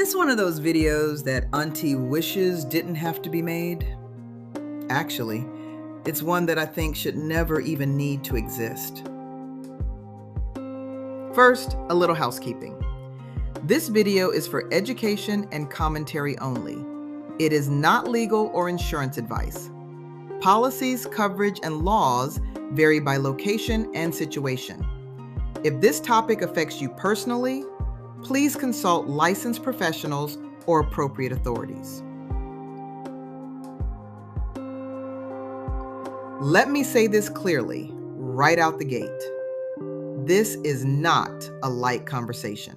this one of those videos that Auntie wishes didn't have to be made? Actually, it's one that I think should never even need to exist. First, a little housekeeping. This video is for education and commentary only. It is not legal or insurance advice. Policies, coverage, and laws vary by location and situation. If this topic affects you personally, please consult licensed professionals or appropriate authorities. Let me say this clearly, right out the gate. This is not a light conversation.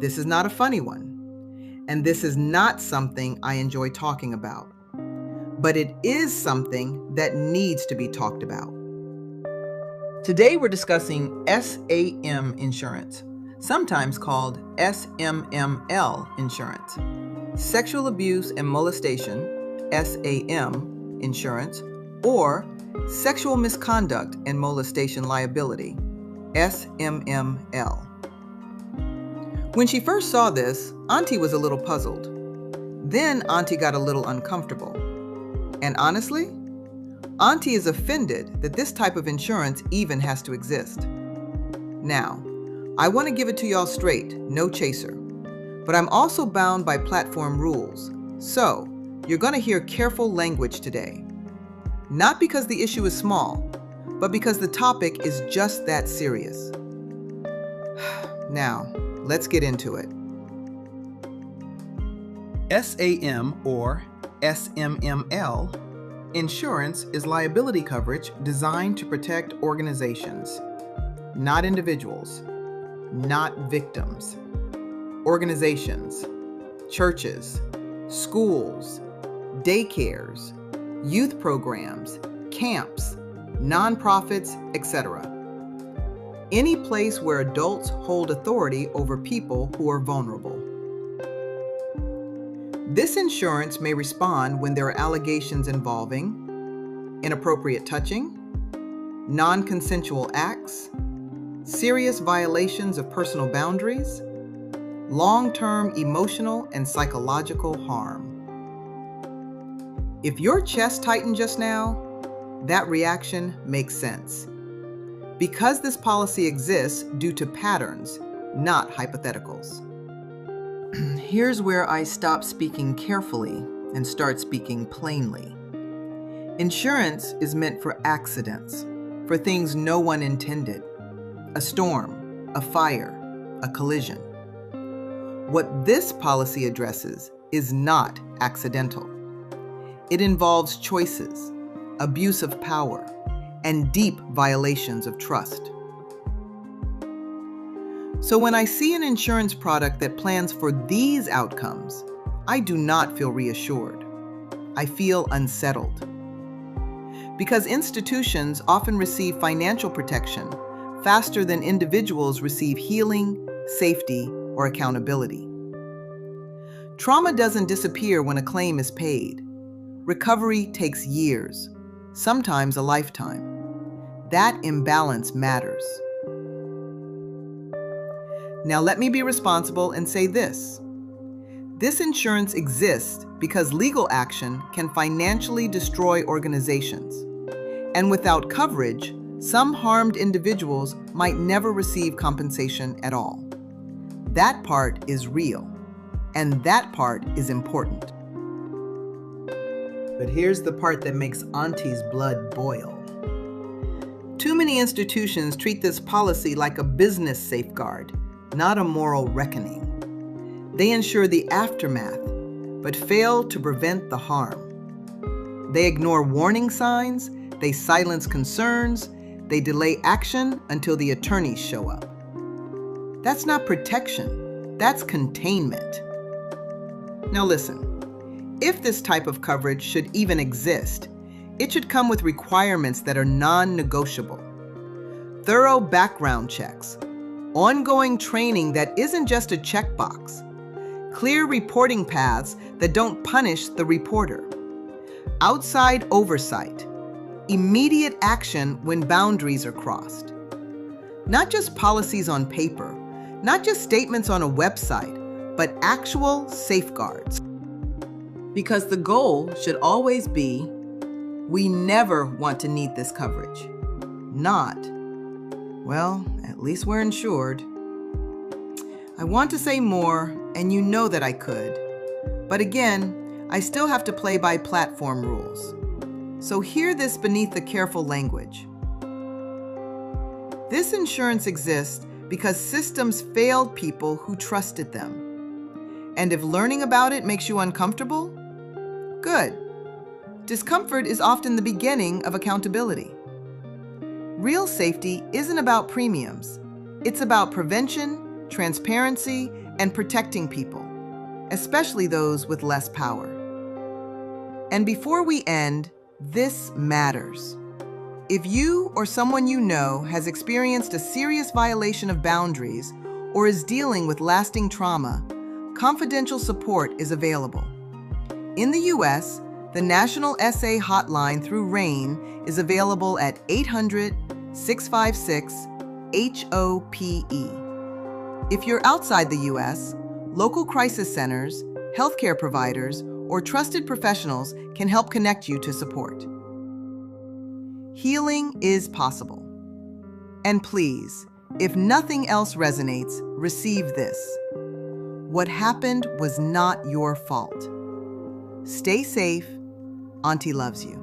This is not a funny one. And this is not something I enjoy talking about. But it is something that needs to be talked about. Today we're discussing SAM insurance, sometimes called SMML insurance, sexual abuse and molestation, SAM insurance, or sexual misconduct and molestation liability, SMML. When she first saw this, Auntie was a little puzzled. Then Auntie got a little uncomfortable. And honestly, Auntie is offended that this type of insurance even has to exist. Now, I want to give it to y'all straight, no chaser. But I'm also bound by platform rules, so you're going to hear careful language today. Not because the issue is small, but because the topic is just that serious. Now, let's get into it. SAM, or SMML, insurance is liability coverage designed to protect organizations, not individuals, not victims. Organizations, churches, schools, daycares, youth programs, camps, nonprofits, etc. Any place where adults hold authority over people who are vulnerable. This insurance may respond when there are allegations involving inappropriate touching, non-consensual acts, serious violations of personal boundaries, long-term emotional and psychological harm. If your chest tightened just now, that reaction makes sense. Because this policy exists due to patterns, not hypotheticals. Here's where I stop speaking carefully and start speaking plainly. Insurance is meant for accidents, for things no one intended. A storm, a fire, a collision. What this policy addresses is not accidental. It involves choices, abuse of power, and deep violations of trust. So when I see an insurance product that plans for these outcomes, I do not feel reassured. I feel unsettled. Because institutions often receive financial protection faster than individuals receive healing, safety, or accountability. Trauma doesn't disappear when a claim is paid. Recovery takes years, sometimes a lifetime. That imbalance matters. Now let me be responsible and say this. This insurance exists because legal action can financially destroy organizations. And without coverage, some harmed individuals might never receive compensation at all. That part is real, and that part is important. But here's the part that makes Auntie's blood boil. Too many institutions treat this policy like a business safeguard, not a moral reckoning. They ensure the aftermath, but fail to prevent the harm. They ignore warning signs, they silence concerns, they delay action until the attorneys show up. That's not protection, that's containment. Now listen, if this type of coverage should even exist, it should come with requirements that are non-negotiable. Thorough background checks, ongoing training that isn't just a checkbox, clear reporting paths that don't punish the reporter, outside oversight, immediate action when boundaries are crossed. Not just policies on paper, not just statements on a website, but actual safeguards. Because the goal should always be, we never want to need this coverage. Not, well, at least we're insured. I want to say more, and you know that I could. But again, I still have to play by platform rules. So hear this beneath the careful language. This insurance exists because systems failed people who trusted them. And if learning about it makes you uncomfortable, good. Discomfort is often the beginning of accountability. Real safety isn't about premiums. It's about prevention, transparency, and protecting people, especially those with less power. And before we end, this matters. If you or someone you know has experienced a serious violation of boundaries or is dealing with lasting trauma, confidential support is available. In the U.S., the National SA Hotline through RAIN is available at 800-656-HOPE. If you're outside the U.S., local crisis centers, healthcare providers, or trusted professionals can help connect you to support. Healing is possible. And please, if nothing else resonates, receive this. What happened was not your fault. Stay safe. Auntie loves you.